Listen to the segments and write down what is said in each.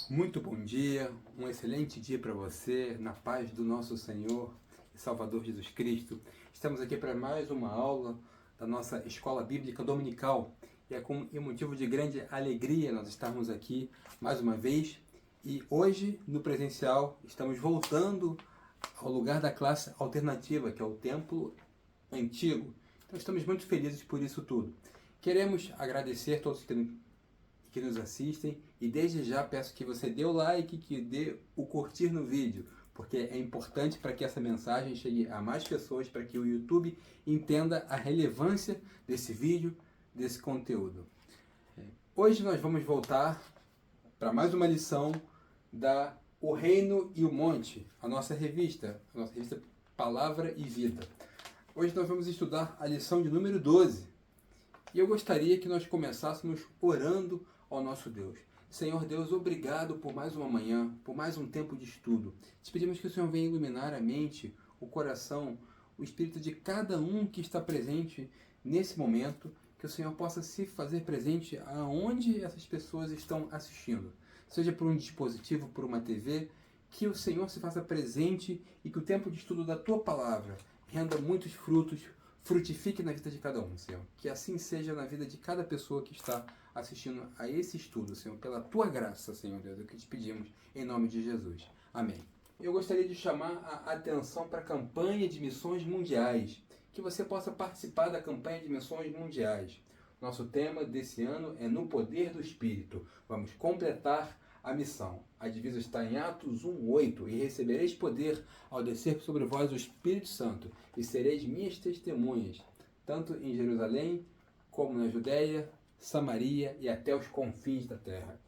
Muito bom dia, um excelente dia para você, na paz do nosso Senhor e Salvador Jesus Cristo. Estamos aqui para mais uma aula da nossa Escola Bíblica Dominical e é com motivo de grande alegria nós estarmos aqui mais uma vez. E hoje, no presencial, estamos voltando ao lugar da classe alternativa, que é o Templo Antigo. Então estamos muito felizes por isso tudo. Queremos agradecer a todos que nos assistem e desde já peço que você dê o like, que dê o curtir no vídeo, porque é importante para que essa mensagem chegue a mais pessoas, para que o YouTube entenda a relevância desse vídeo, desse conteúdo. Hoje nós vamos voltar para mais uma lição da O Reino e o Monte, a nossa revista Palavra e Vida. Hoje nós vamos estudar a lição de número 12 e eu gostaria que nós começássemos orando ao nosso Deus. Senhor Deus, obrigado por mais uma manhã, por mais um tempo de estudo. Te pedimos que o Senhor venha iluminar a mente, o coração, o espírito de cada um que está presente nesse momento, que o Senhor possa se fazer presente aonde essas pessoas estão assistindo. Seja por um dispositivo, por uma TV, que o Senhor se faça presente e que o tempo de estudo da Tua Palavra renda muitos frutos, frutifique na vida de cada um, Senhor. Que assim seja na vida de cada pessoa que está assistindo a esse estudo, Senhor. Pela Tua graça, Senhor Deus, é o que te pedimos, em nome de Jesus. Amém. Eu gostaria de chamar a atenção para a campanha de missões mundiais. Que você possa participar da campanha de missões mundiais. Nosso tema desse ano é No Poder do Espírito. Vamos completar a missão. A divisa está em Atos 1:8. E recebereis poder ao descer sobre vós o Espírito Santo, e sereis minhas testemunhas, tanto em Jerusalém, como na Judéia, Samaria e até os confins da terra.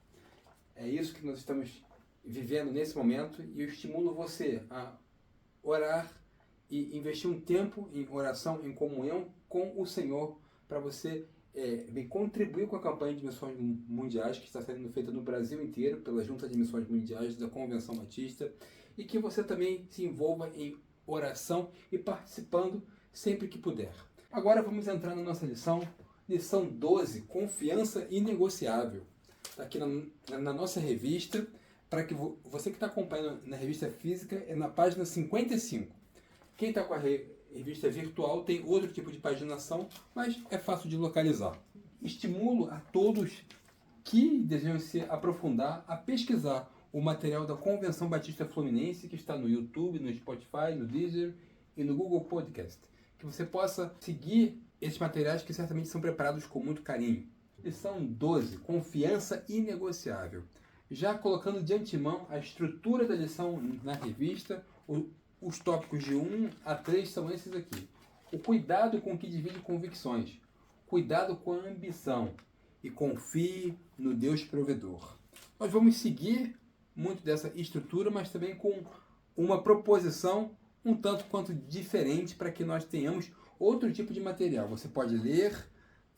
É isso que nós estamos vivendo nesse momento, e eu estimulo você a orar e investir um tempo em oração, em comunhão com o Senhor, para você contribuir com a campanha de missões mundiais que está sendo feita no Brasil inteiro pela Junta de Missões Mundiais da Convenção Batista, e que você também se envolva em oração e participando sempre que puder. Agora vamos entrar na nossa lição 12, Confiança Inegociável. Está aqui na nossa revista, para que você que está acompanhando na revista física, é na página 55. Quem está com a revista virtual tem outro tipo de paginação, mas é fácil de localizar. Estimulo a todos que desejam se aprofundar a pesquisar o material da Convenção Batista Fluminense, que está no YouTube, no Spotify, no Deezer e no Google Podcast. Que você possa seguir esses materiais que certamente são preparados com muito carinho. Lição 12, Confiança Inegociável. Já colocando de antemão a estrutura da lição na revista, os tópicos de 1 a 3 são esses aqui. O cuidado com o que divide convicções. Cuidado com a ambição. E confie no Deus provedor. Nós vamos seguir muito dessa estrutura, mas também com uma proposição um tanto quanto diferente para que nós tenhamos outro tipo de material. Você pode ler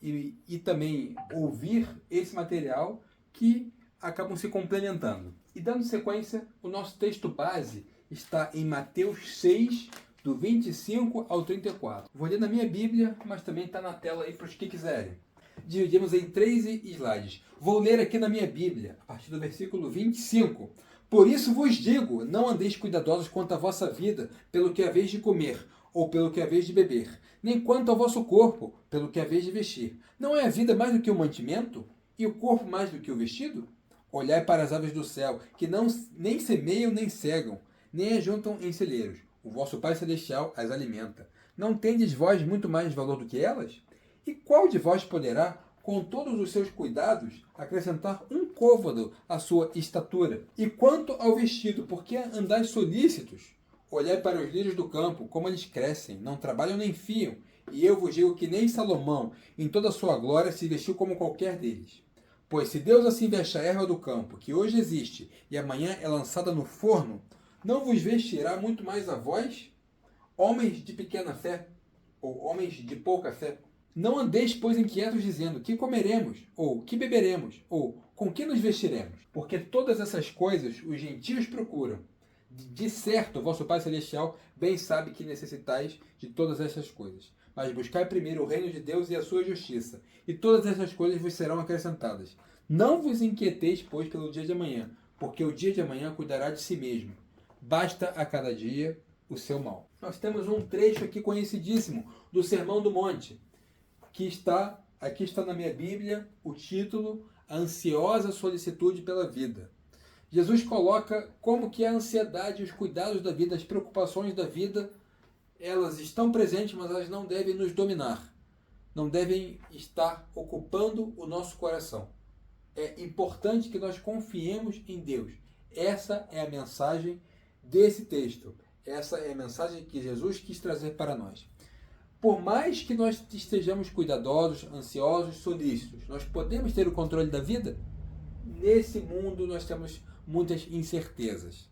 e também ouvir esse material que acabam se complementando. E dando sequência, o nosso texto base está em Mateus 6, do 25 ao 34. Vou ler na minha Bíblia, mas também está na tela aí para os que quiserem. Dividimos em 3 slides. Vou ler aqui na minha Bíblia, a partir do versículo 25. Por isso vos digo, não andeis cuidadosos quanto à vossa vida, pelo que haveis de comer, ou pelo que haveis de beber, nem quanto ao vosso corpo, pelo que haveis de vestir. Não é a vida mais do que o mantimento, e o corpo mais do que o vestido? Olhai para as aves do céu, que nem semeiam nem cegam, nem ajuntam em celeiros. O vosso Pai Celestial as alimenta. Não tendes vós muito mais valor do que elas? E qual de vós poderá, com todos os seus cuidados, acrescentar um côvado à sua estatura? E quanto ao vestido, por que andais solícitos? Olhai para os lírios do campo, como eles crescem, não trabalham nem fiam. E eu vos digo que nem Salomão, em toda a sua glória, se vestiu como qualquer deles. Pois se Deus assim veste a erva do campo, que hoje existe, e amanhã é lançada no forno, não vos vestirá muito mais a vós, homens de pequena fé, ou homens de pouca fé? Não andeis, pois, inquietos, dizendo, que comeremos, ou que beberemos, ou com que nos vestiremos? Porque todas essas coisas os gentios procuram. De certo, o vosso Pai Celestial bem sabe que necessitais de todas essas coisas. Mas buscai primeiro o reino de Deus e a sua justiça, e todas essas coisas vos serão acrescentadas. Não vos inquieteis, pois, pelo dia de amanhã, porque o dia de amanhã cuidará de si mesmo. Basta a cada dia o seu mal. Nós temos um trecho aqui conhecidíssimo do Sermão do Monte, aqui está na minha Bíblia o título, A Ansiosa Solicitude pela Vida. Jesus coloca como que a ansiedade, os cuidados da vida, as preocupações da vida, elas estão presentes, mas elas não devem nos dominar. Não devem estar ocupando o nosso coração. É importante que nós confiemos em Deus. Essa é a mensagem desse texto. Essa é a mensagem que Jesus quis trazer para nós. Por mais que nós estejamos cuidadosos, ansiosos, solícitos, nós podemos ter o controle da vida? Nesse mundo nós temos muitas incertezas.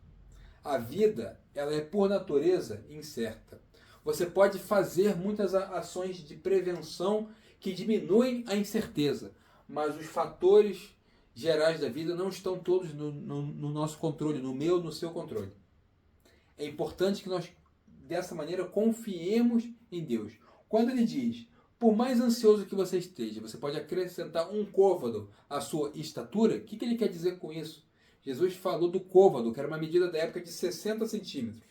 A vida, ela é por natureza incerta. Você pode fazer muitas ações de prevenção que diminuem a incerteza, mas os fatores gerais da vida não estão todos no nosso controle, no meu, no seu controle. É importante que nós, dessa maneira, confiemos em Deus. Quando ele diz, por mais ansioso que você esteja, você pode acrescentar um côvado à sua estatura, o que ele quer dizer com isso? Jesus falou do côvado, que era uma medida da época de 60 centímetros.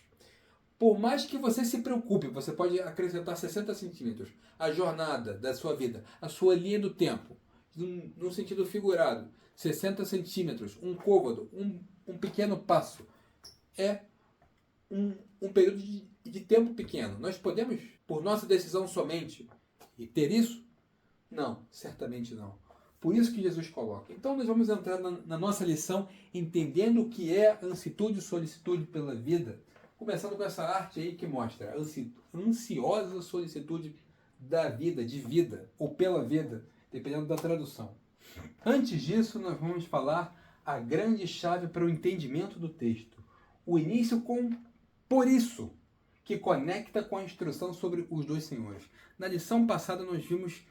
Por mais que você se preocupe, você pode acrescentar 60 centímetros à jornada da sua vida, a sua linha do tempo, num sentido figurado. 60 centímetros, um côvado, um pequeno passo, é um período de tempo pequeno. Nós podemos, por nossa decisão somente, ter isso? Não, certamente não. Por isso que Jesus coloca. Então nós vamos entrar na nossa lição entendendo o que é ansitude e solicitude pela vida, começando com essa arte aí que mostra a ansiosa solicitude da vida, de vida, ou pela vida, dependendo da tradução. Antes disso, nós vamos falar a grande chave para o entendimento do texto. O início com por isso, que conecta com a instrução sobre os dois senhores. Na lição passada nós vimos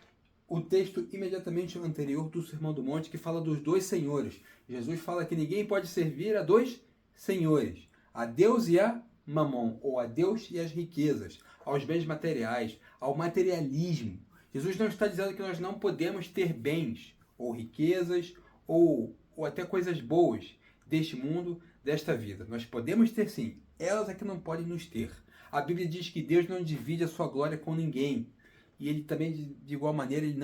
o texto imediatamente anterior do Sermão do Monte, que fala dos dois senhores. Jesus fala que ninguém pode servir a dois senhores, a Deus e a Mamon, ou a Deus e as riquezas, aos bens materiais, ao materialismo. Jesus não está dizendo que nós não podemos ter bens, ou riquezas, ou até coisas boas deste mundo, desta vida. Nós podemos ter sim, elas é que não podem nos ter. A Bíblia diz que Deus não divide a sua glória com ninguém. E ele também, de igual maneira, ele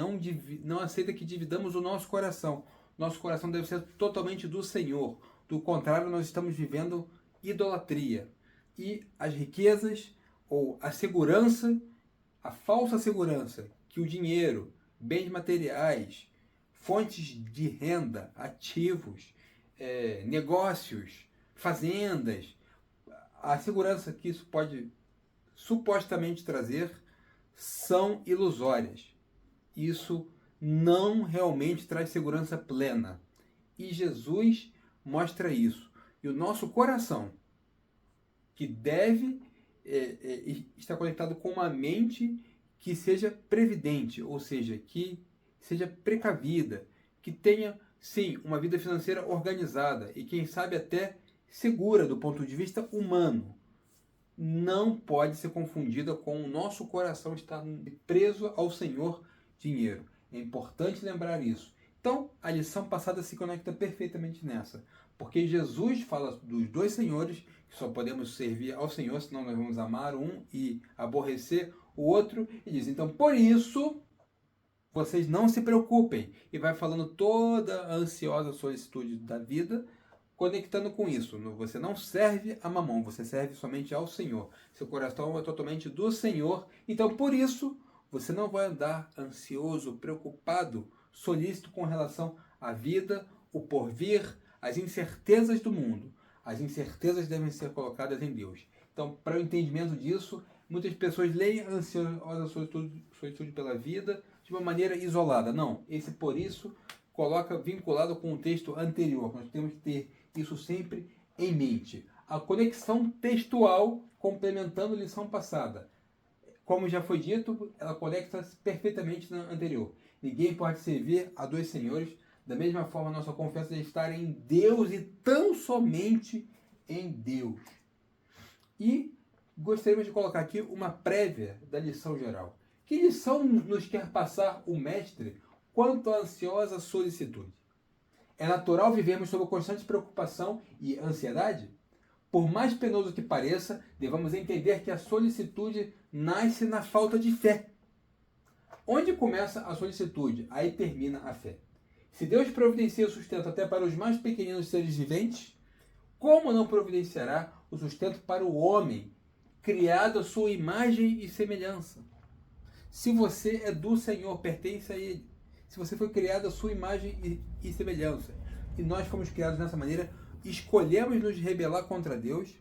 não aceita que dividamos o nosso coração. Nosso coração deve ser totalmente do Senhor. Do contrário, nós estamos vivendo idolatria. E as riquezas, ou a segurança, a falsa segurança, que o dinheiro, bens materiais, fontes de renda, ativos, negócios, fazendas, a segurança que isso pode supostamente trazer são ilusórias. Isso não realmente traz segurança plena. E Jesus mostra isso. E o nosso coração, que deve estar conectado com uma mente que seja previdente, ou seja, que seja precavida, que tenha, sim, uma vida financeira organizada e, quem sabe, até segura do ponto de vista humano, não pode ser confundida com o nosso coração estar preso ao Senhor dinheiro. É importante lembrar isso. Então, a lição passada se conecta perfeitamente nessa, porque Jesus fala dos dois senhores, que só podemos servir ao Senhor, senão nós vamos amar um e aborrecer o outro, e diz, então, por isso, vocês não se preocupem, e vai falando toda a ansiosa solicitude da vida, conectando com isso. Você não serve a Mamon, você serve somente ao Senhor. Seu coração é totalmente do Senhor. Então, por isso, você não vai andar ansioso, preocupado, solícito com relação à vida, o porvir, as incertezas do mundo. As incertezas devem ser colocadas em Deus. Então, para o entendimento disso, muitas pessoas leem a ansiosa solicitude pela vida de uma maneira isolada. Não, esse por isso coloca vinculado com o texto anterior. Nós temos que ter isso sempre em mente. A conexão textual complementando a lição passada. Como já foi dito, ela conecta-se perfeitamente na anterior. Ninguém pode servir a dois senhores. Da mesma forma, nossa confiança deve estar em Deus e tão somente em Deus. E gostaríamos de colocar aqui uma prévia da lição geral. Que lição nos quer passar o mestre quanto à ansiosa solicitude? É natural vivermos sob constante preocupação e ansiedade? Por mais penoso que pareça, devemos entender que a solicitude nasce na falta de fé. Onde começa a solicitude, aí termina a fé. Se Deus providencia o sustento até para os mais pequeninos seres viventes, como não providenciará o sustento para o homem, criado à sua imagem e semelhança? Se você é do Senhor, pertence a Ele. Se você foi criado à sua imagem e semelhança, e nós fomos criados dessa maneira, escolhemos nos rebelar contra Deus,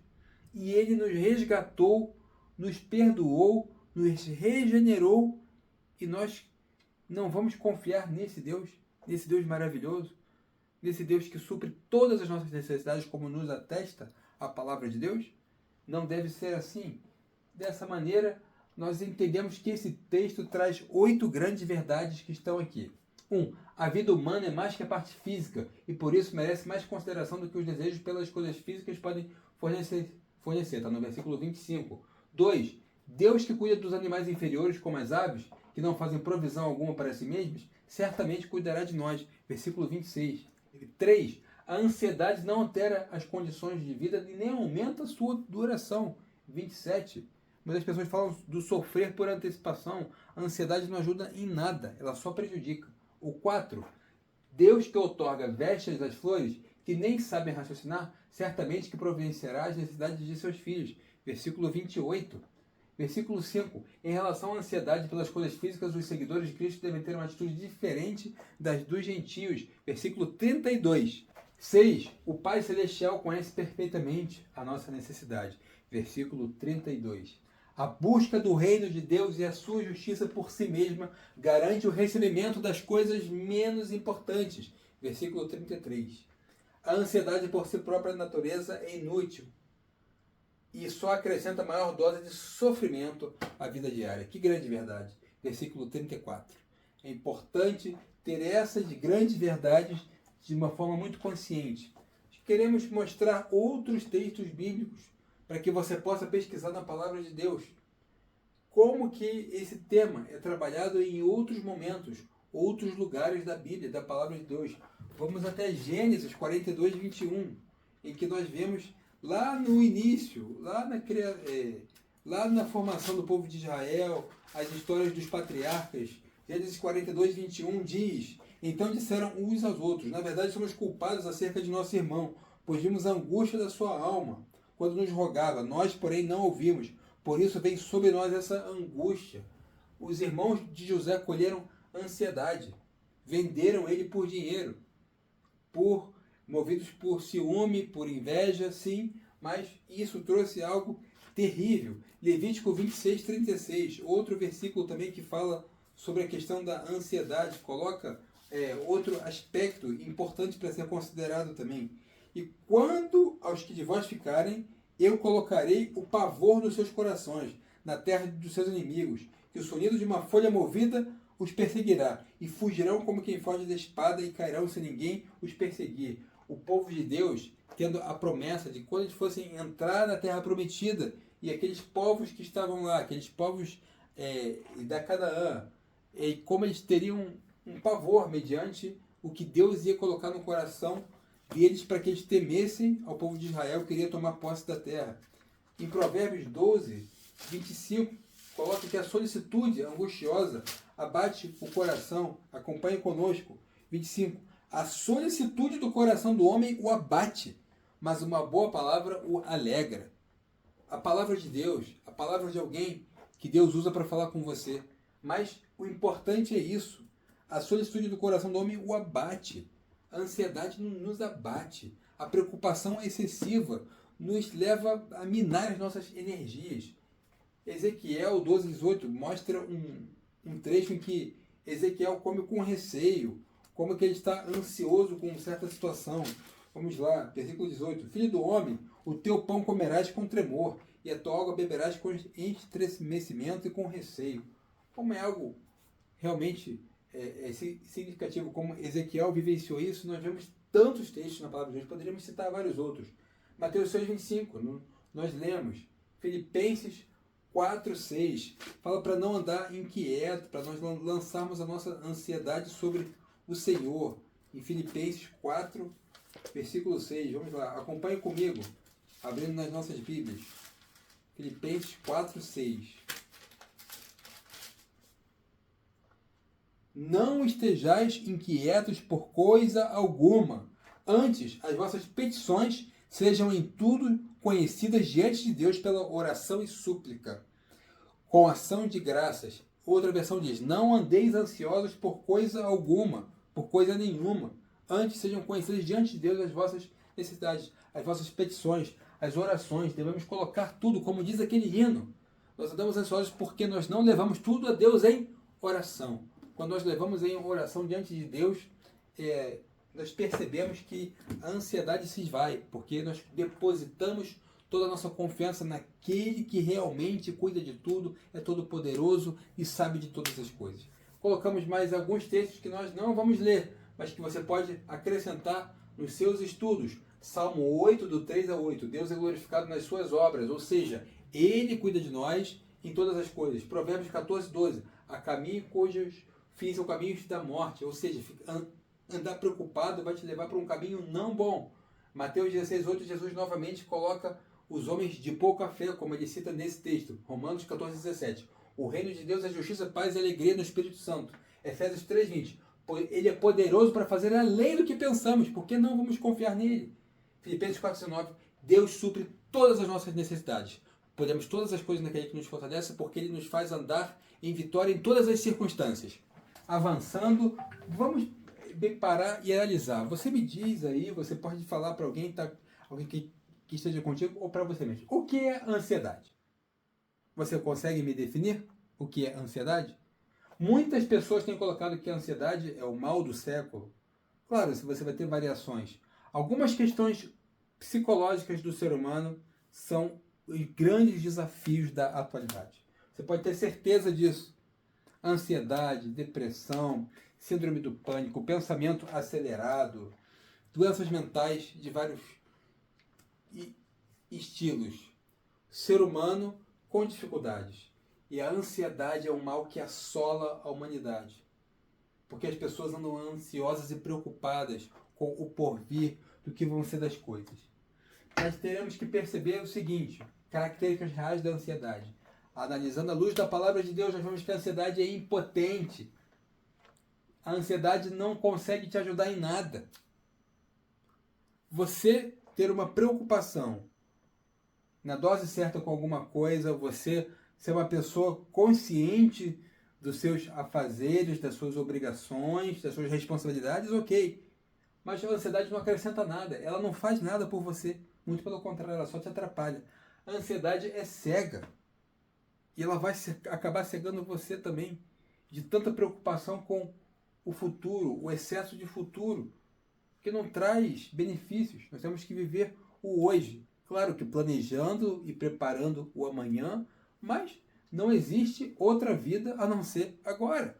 e Ele nos resgatou, nos perdoou, nos regenerou, e nós não vamos confiar nesse Deus maravilhoso, nesse Deus que supre todas as nossas necessidades, como nos atesta a palavra de Deus? Não deve ser assim. Dessa maneira, nós entendemos que esse texto traz 8 grandes verdades que estão aqui. 1. A vida humana é mais que a parte física e por isso merece mais consideração do que os desejos pelas coisas físicas podem fornecer. Está no versículo 25. 2. Deus que cuida dos animais inferiores, como as aves, que não fazem provisão alguma para si mesmos, certamente cuidará de nós. Versículo 26. 3. A ansiedade não altera as condições de vida e nem aumenta a sua duração. 27. Mas as pessoas falam do sofrer por antecipação. A ansiedade não ajuda em nada, ela só prejudica. O 4. Deus que outorga vestes às flores, que nem sabem raciocinar, certamente que providenciará as necessidades de seus filhos. Versículo 28. Versículo 5. Em relação à ansiedade pelas coisas físicas, os seguidores de Cristo devem ter uma atitude diferente das dos gentios. Versículo 32. 6. O Pai Celestial conhece perfeitamente a nossa necessidade. Versículo 32. A busca do reino de Deus e a sua justiça por si mesma garante o recebimento das coisas menos importantes. Versículo 33. A ansiedade por si própria natureza é inútil e só acrescenta maior dose de sofrimento à vida diária. Que grande verdade. Versículo 34. É importante ter essas grandes verdades de uma forma muito consciente. Queremos mostrar outros textos bíblicos para que você possa pesquisar na palavra de Deus. Como que esse tema é trabalhado em outros momentos, outros lugares da Bíblia, da palavra de Deus. Vamos até Gênesis 42, 21, em que nós vemos lá no início, lá na formação do povo de Israel, as histórias dos patriarcas. Gênesis 42, 21 diz: então disseram uns aos outros, na verdade somos culpados acerca de nosso irmão, pois vimos a angústia da sua alma quando nos rogava, nós porém não ouvimos, por isso vem sobre nós essa angústia. Os irmãos de José colheram ansiedade, venderam ele por dinheiro, movidos por ciúme, por inveja, sim, mas isso trouxe algo terrível. Levítico 26, 36, outro versículo também que fala sobre a questão da ansiedade, coloca outro aspecto importante para ser considerado também. E quando aos que de vós ficarem, eu colocarei o pavor nos seus corações, na terra dos seus inimigos, que o sonido de uma folha movida os perseguirá, e fugirão como quem foge da espada, e cairão sem ninguém os perseguir. O povo de Deus, tendo a promessa de quando eles fossem entrar na terra prometida, e aqueles povos que estavam lá, aqueles povos da Canaã, e como eles teriam um pavor mediante o que Deus ia colocar no coração deles para que eles temessem ao povo de Israel que iria tomar posse da terra. Em Provérbios 12, 25, coloca que a solicitude angustiosa abate o coração. Acompanhe conosco. 25. A solicitude do coração do homem o abate, mas uma boa palavra o alegra. A palavra de Deus, a palavra de alguém que Deus usa para falar com você. Mas o importante é isso. A solicitude do coração do homem o abate. A ansiedade nos abate. A preocupação excessiva nos leva a minar as nossas energias. Ezequiel 12, 18 mostra um trecho em que Ezequiel come com receio, como que ele está ansioso com certa situação. Vamos lá, versículo 18. Filho do homem, o teu pão comerás com tremor, e a tua água beberás com estremecimento e com receio. Como é algo realmente significativo, como Ezequiel vivenciou isso, nós vemos tantos textos na palavra de Deus, poderíamos citar vários outros. Mateus 6, 25, nós lemos. Filipenses 4, 6, fala para não andar inquieto, para nós lançarmos a nossa ansiedade sobre o Senhor. em Filipenses 4, versículo 6. Vamos lá, acompanhe comigo, abrindo nas nossas Bíblias. Filipenses 4, 6. Não estejais inquietos por coisa alguma. Antes, as vossas petições sejam em tudo conhecidas diante de Deus pela oração e súplica, com ação de graças. Outra versão diz, não andeis ansiosos por coisa alguma, por coisa nenhuma. Antes sejam conhecidas diante de Deus as vossas necessidades, as vossas petições, as orações. Devemos colocar tudo, como diz aquele hino. Nós andamos ansiosos porque nós não levamos tudo a Deus em oração. Quando nós levamos em oração diante de Deus, nós percebemos que a ansiedade se esvai, porque nós depositamos toda a nossa confiança naquele que realmente cuida de tudo, é todo poderoso e sabe de todas as coisas. Colocamos mais alguns textos que nós não vamos ler, mas que você pode acrescentar nos seus estudos. Salmo 8, do 3 a 8. Deus é glorificado nas suas obras, ou seja, Ele cuida de nós em todas as coisas. Provérbios 14, 12. Há caminho cujos fins são caminhos da morte, ou seja, andar preocupado vai te levar para um caminho não bom. Mateus 16, 8, Jesus novamente coloca os homens de pouca fé, como ele cita nesse texto. Romanos 14, 17. O reino de Deus é justiça, paz e alegria no Espírito Santo. Efésios 3, 20. Ele é poderoso para fazer além do que pensamos, porque não vamos confiar nele. Filipenses 4, 19. Deus supre todas as nossas necessidades. Podemos todas as coisas naquele que nos fortalece, porque ele nos faz andar em vitória em todas as circunstâncias. Avançando, vamos parar e analisar. Você me diz aí, você pode falar para alguém, alguém que esteja contigo ou para você mesmo. O que é ansiedade? Você consegue me definir o que é ansiedade? Muitas pessoas têm colocado que a ansiedade é o mal do século. Claro, você vai ter variações. Algumas questões psicológicas do ser humano são os grandes desafios da atualidade. Você pode ter certeza disso. Ansiedade, depressão, síndrome do pânico, pensamento acelerado, doenças mentais de vários estilos. Ser humano com dificuldades. E a ansiedade é um mal que assola a humanidade. Porque as pessoas andam ansiosas e preocupadas com o porvir do que vão ser das coisas. Nós teremos que perceber o seguinte, características reais da ansiedade. Analisando à luz da palavra de Deus, nós vemos que a ansiedade é impotente. A ansiedade não consegue te ajudar em nada. Você ter uma preocupação na dose certa com alguma coisa, você ser uma pessoa consciente dos seus afazeres, das suas obrigações, das suas responsabilidades, ok. Mas a ansiedade não acrescenta nada, ela não faz nada por você. Muito pelo contrário, ela só te atrapalha. A ansiedade é cega. E ela vai acabar cegando você também, de tanta preocupação com o futuro, o excesso de futuro, que não traz benefícios. Nós temos que viver o hoje. Claro que planejando e preparando o amanhã, mas não existe outra vida a não ser agora.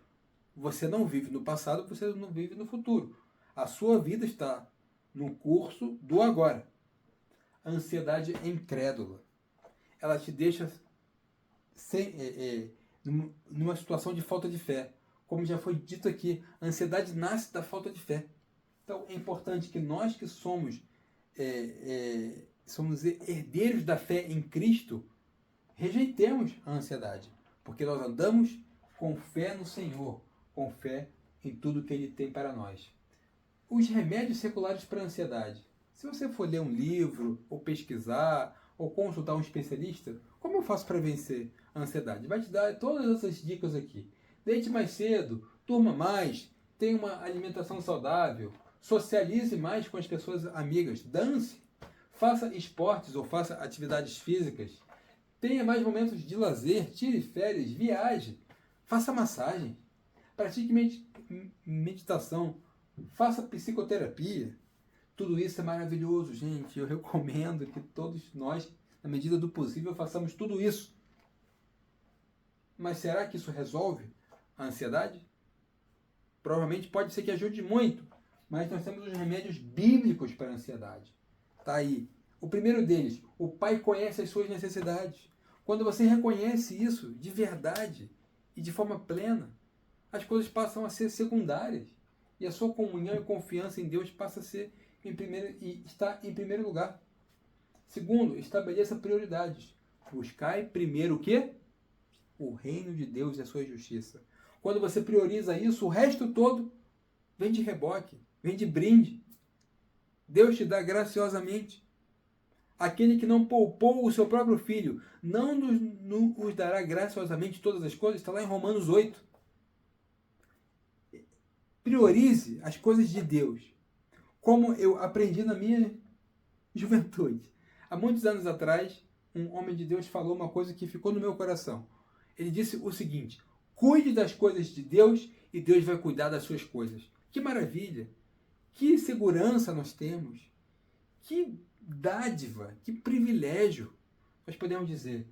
Você não vive no passado, você não vive no futuro. A sua vida está no curso do agora. A ansiedade é incrédula. Ela te deixa numa situação de falta de fé. Como já foi dito aqui, a ansiedade nasce da falta de fé. Então é importante que nós que somos herdeiros da fé em Cristo, rejeitemos a ansiedade. Porque nós andamos com fé no Senhor, com fé em tudo que Ele tem para nós. Os remédios seculares para a ansiedade. Se você for ler um livro, ou pesquisar, ou consultar um especialista, como eu faço para vencer a ansiedade? Vai te dar todas essas dicas aqui. Deite mais cedo, durma mais, tenha uma alimentação saudável, socialize mais com as pessoas amigas, dance, faça esportes ou faça atividades físicas, tenha mais momentos de lazer, tire férias, viaje, faça massagem, pratique meditação, faça psicoterapia. Tudo isso é maravilhoso, gente. Eu recomendo que todos nós, na medida do possível, façamos tudo isso. Mas será que isso resolve a ansiedade? Provavelmente pode ser que ajude muito, mas nós temos os remédios bíblicos para a ansiedade. Está aí. O primeiro deles, o Pai conhece as suas necessidades. Quando você reconhece isso de verdade e de forma plena, as coisas passam a ser secundárias. E a sua comunhão e confiança em Deus passa a ser está em primeiro lugar. Segundo, estabeleça prioridades. Buscai primeiro o quê? O reino de Deus e a sua justiça. Quando você prioriza isso, o resto todo vem de reboque, vem de brinde. Deus te dá graciosamente. Aquele que não poupou o seu próprio filho, não nos dará graciosamente todas as coisas? Está lá em Romanos 8. Priorize as coisas de Deus. Como eu aprendi na minha juventude. Há muitos anos atrás, um homem de Deus falou uma coisa que ficou no meu coração. Ele disse o seguinte: cuide das coisas de Deus e Deus vai cuidar das suas coisas. Que maravilha! Que segurança nós temos! Que dádiva! Que privilégio! Nós podemos dizer: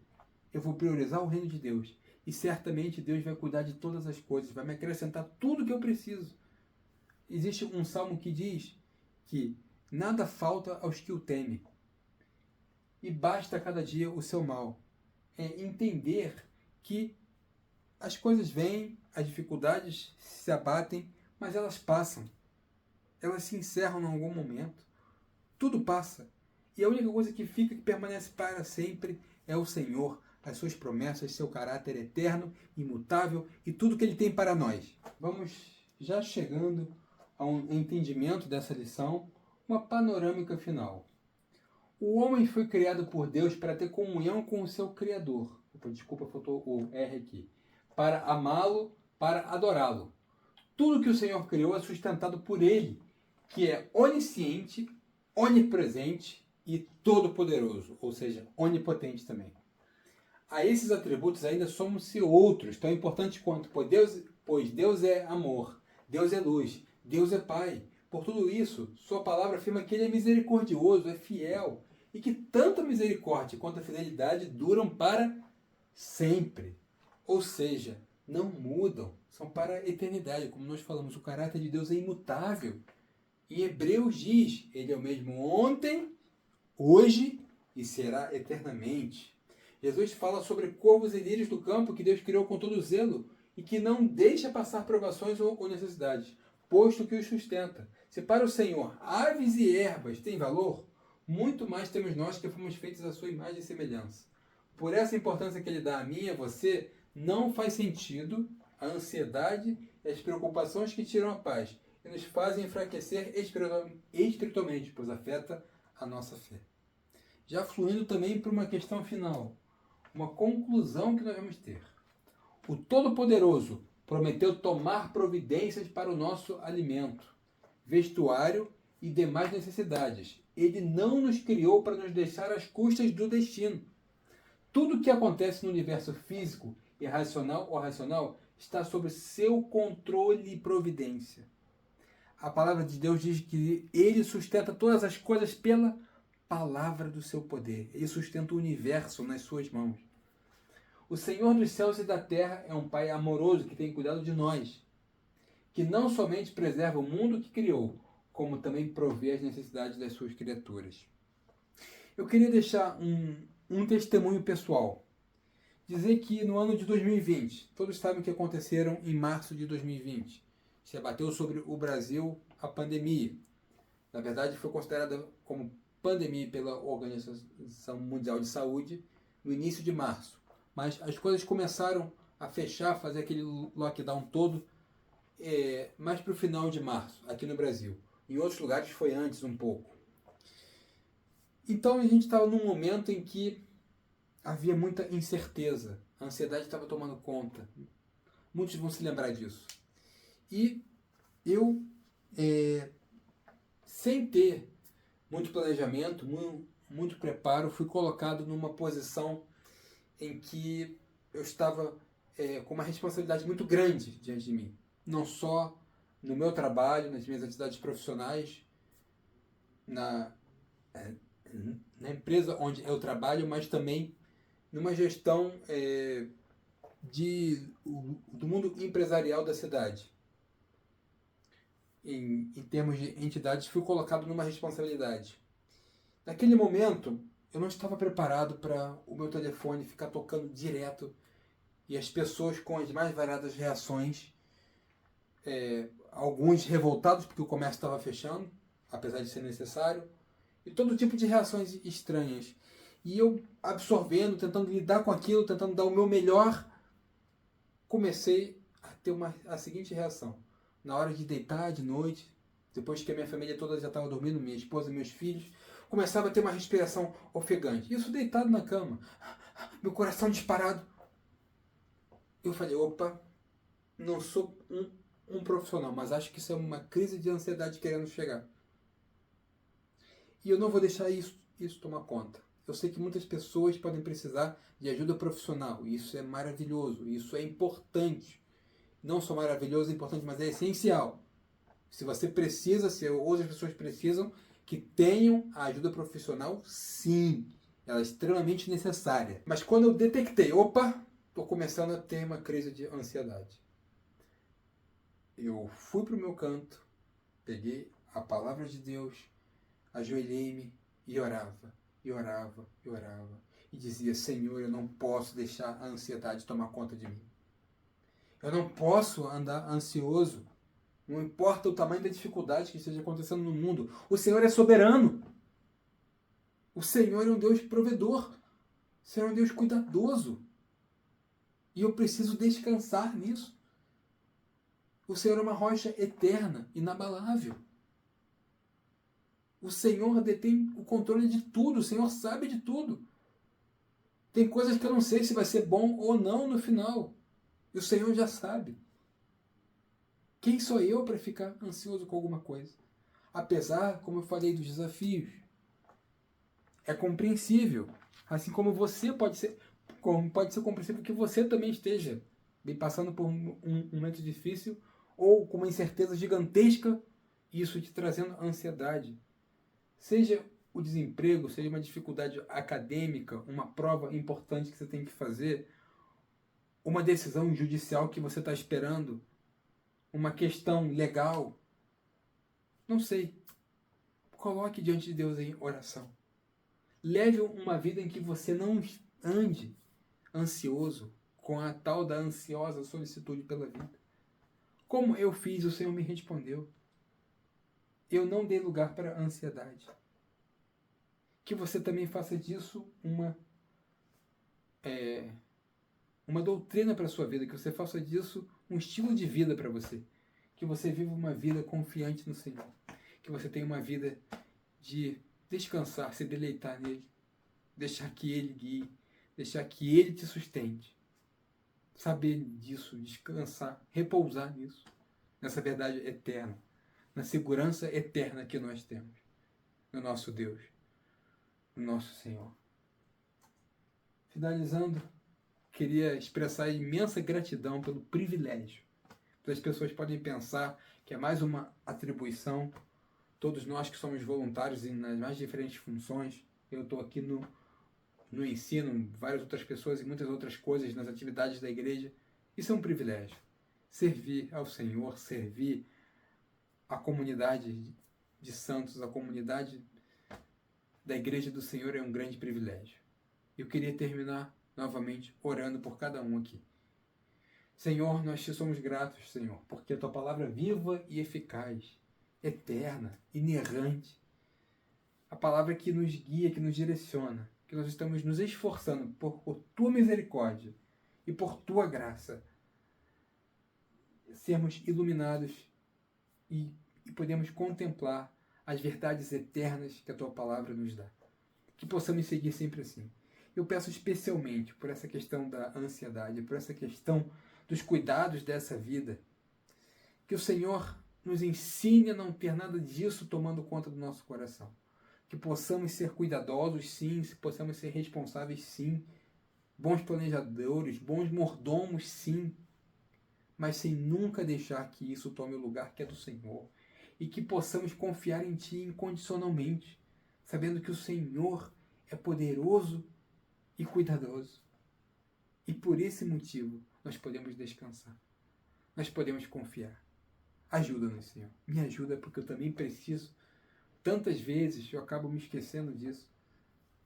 eu vou priorizar o reino de Deus e certamente Deus vai cuidar de todas as coisas, vai me acrescentar tudo o que eu preciso. Existe um salmo que diz que nada falta aos que o temem e basta a cada dia o seu mal. É entender que as coisas vêm, as dificuldades se abatem, mas elas passam. Elas se encerram em algum momento. Tudo passa. E a única coisa que fica, que permanece para sempre, é o Senhor, as suas promessas, seu caráter eterno, imutável e tudo que Ele tem para nós. Vamos já chegando a um entendimento dessa lição, uma panorâmica final. O homem foi criado por Deus para ter comunhão com o seu Criador. Desculpa, faltou o R aqui. Para amá-lo, para adorá-lo. Tudo que o Senhor criou é sustentado por Ele, que é onisciente, onipresente e todo-poderoso, ou seja, onipotente também. A esses atributos ainda somos-se outros, tão importantes quanto, pois Deus é amor, Deus é luz, Deus é Pai. Por tudo isso, sua palavra afirma que Ele é misericordioso, é fiel, e que tanto a misericórdia quanto a fidelidade duram para sempre. Ou seja, não mudam, são para a eternidade. Como nós falamos, o caráter de Deus é imutável. Em Hebreus diz, Ele é o mesmo ontem, hoje e será eternamente. Jesus fala sobre corvos e lírios do campo que Deus criou com todo zelo e que não deixa passar provações ou necessidades, posto que os sustenta. Se para o Senhor aves e ervas têm valor, muito mais temos nós que fomos feitos à sua imagem e semelhança. Por essa importância que Ele dá a mim e a você, não faz sentido a ansiedade e as preocupações que tiram a paz e nos fazem enfraquecer espiritualmente, pois afeta a nossa fé. Já fluindo também para uma questão final, uma conclusão que nós vamos ter. O Todo-Poderoso prometeu tomar providências para o nosso alimento, vestuário e demais necessidades. Ele não nos criou para nos deixar às custas do destino. Tudo o que acontece no universo físico, irracional ou racional, está sob seu controle e providência. A palavra de Deus diz que Ele sustenta todas as coisas pela palavra do seu poder. Ele sustenta o universo nas suas mãos. O Senhor dos céus e da terra é um Pai amoroso que tem cuidado de nós, que não somente preserva o mundo que criou, como também provê as necessidades das suas criaturas. Eu queria deixar um testemunho pessoal. Dizer que no ano de 2020, todos sabem o que aconteceram em março de 2020. Se abateu sobre o Brasil a pandemia. Na verdade, foi considerada como pandemia pela Organização Mundial de Saúde no início de março. Mas as coisas começaram a fechar, fazer aquele lockdown todo, mais para o final de março, aqui no Brasil. Em outros lugares foi antes um pouco. Então a gente estava num momento em que havia muita incerteza. A ansiedade estava tomando conta. Muitos vão se lembrar disso. E eu, sem ter muito planejamento, muito preparo, fui colocado numa posição em que eu estava com uma responsabilidade muito grande diante de mim. Não só no meu trabalho, nas minhas atividades profissionais, na empresa onde eu trabalho, mas também numa gestão do mundo empresarial da cidade. Em termos de entidades, fui colocado numa responsabilidade. Naquele momento, eu não estava preparado para o meu telefone ficar tocando direto e as pessoas com as mais variadas reações alguns revoltados porque o comércio estava fechando, apesar de ser necessário, e todo tipo de reações estranhas. E eu absorvendo, tentando lidar com aquilo, tentando dar o meu melhor, comecei a ter a seguinte reação. Na hora de deitar de noite, depois que a minha família toda já estava dormindo, minha esposa, meus filhos, começava a ter uma respiração ofegante. Isso deitado na cama, meu coração disparado. Eu falei, opa, não sou um profissional, mas acho que isso é uma crise de ansiedade querendo chegar. E eu não vou deixar isso tomar conta. Eu sei que muitas pessoas podem precisar de ajuda profissional. Isso é maravilhoso, isso é importante. Não só maravilhoso, é importante, mas é essencial. Se você precisa, se outras pessoas precisam, que tenham a ajuda profissional, sim. Ela é extremamente necessária. Mas quando eu detectei, opa, estou começando a ter uma crise de ansiedade. Eu fui para o meu canto, peguei a palavra de Deus, ajoelhei-me e orava, e orava, e orava. E dizia, Senhor, eu não posso deixar a ansiedade tomar conta de mim. Eu não posso andar ansioso. Não importa o tamanho da dificuldade que esteja acontecendo no mundo. O Senhor é soberano. O Senhor é um Deus provedor. O Senhor é um Deus cuidadoso. E eu preciso descansar nisso. O Senhor é uma rocha eterna, inabalável. O Senhor detém o controle de tudo. O Senhor sabe de tudo. Tem coisas que eu não sei se vai ser bom ou não no final. E o Senhor já sabe. Quem sou eu para ficar ansioso com alguma coisa? Apesar, como eu falei, dos desafios. É compreensível. Assim como você pode ser compreensível que você também esteja bem passando por um momento difícil ou com uma incerteza gigantesca, isso te trazendo ansiedade. Seja o desemprego, seja uma dificuldade acadêmica, uma prova importante que você tem que fazer, uma decisão judicial que você está esperando, uma questão legal, não sei. Coloque diante de Deus em oração. Leve uma vida em que você não ande ansioso, com a tal da ansiosa solicitude pela vida. Como eu fiz, o Senhor me respondeu. Eu não dei lugar para a ansiedade. Que você também faça disso uma doutrina para a sua vida, que você faça disso um estilo de vida para você. Que você viva uma vida confiante no Senhor. Que você tenha uma vida de descansar, se deleitar nele. Deixar que Ele guie. Deixar que Ele te sustente. Saber disso, descansar, repousar nisso. Nessa verdade eterna. Na segurança eterna que nós temos. No nosso Deus. No nosso Senhor. Finalizando, queria expressar imensa gratidão pelo privilégio. As pessoas podem pensar que é mais uma atribuição. Todos nós que somos voluntários nas mais diferentes funções. Eu estou aqui no ensino, várias outras pessoas e muitas outras coisas nas atividades da igreja. Isso é um privilégio. Servir ao Senhor, servir a comunidade de santos, a comunidade da igreja do Senhor é um grande privilégio. Eu queria terminar novamente orando por cada um aqui. Senhor, nós te somos gratos, Senhor, porque a tua palavra é viva e eficaz, eterna, inerrante. A palavra que nos guia, que nos direciona, que nós estamos nos esforçando por tua misericórdia e por tua graça, sermos iluminados e podemos contemplar as verdades eternas que a tua palavra nos dá. Que possamos seguir sempre assim. Eu peço especialmente por essa questão da ansiedade, por essa questão dos cuidados dessa vida, que o Senhor nos ensine a não ter nada disso tomando conta do nosso coração. Que possamos ser cuidadosos, sim, possamos ser responsáveis, sim, bons planejadores, bons mordomos, sim, mas sem nunca deixar que isso tome o lugar que é do Senhor. E que possamos confiar em Ti incondicionalmente, sabendo que o Senhor é poderoso e cuidadoso. E por esse motivo nós podemos descansar. Nós podemos confiar. Ajuda-nos, Senhor. Me ajuda porque eu também preciso. Tantas vezes eu acabo me esquecendo disso.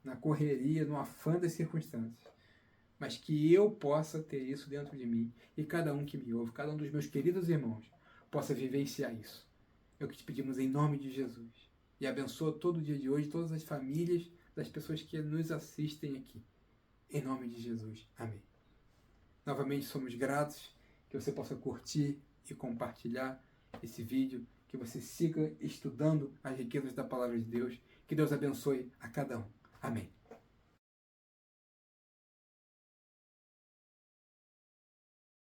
Na correria, no afã das circunstâncias. Mas que eu possa ter isso dentro de mim. E cada um que me ouve, cada um dos meus queridos irmãos, possa vivenciar isso. É o que te pedimos em nome de Jesus. E abençoa todo o dia de hoje, todas as famílias das pessoas que nos assistem aqui. Em nome de Jesus. Amém. Novamente somos gratos que você possa curtir e compartilhar esse vídeo, que você siga estudando as riquezas da Palavra de Deus. Que Deus abençoe a cada um. Amém.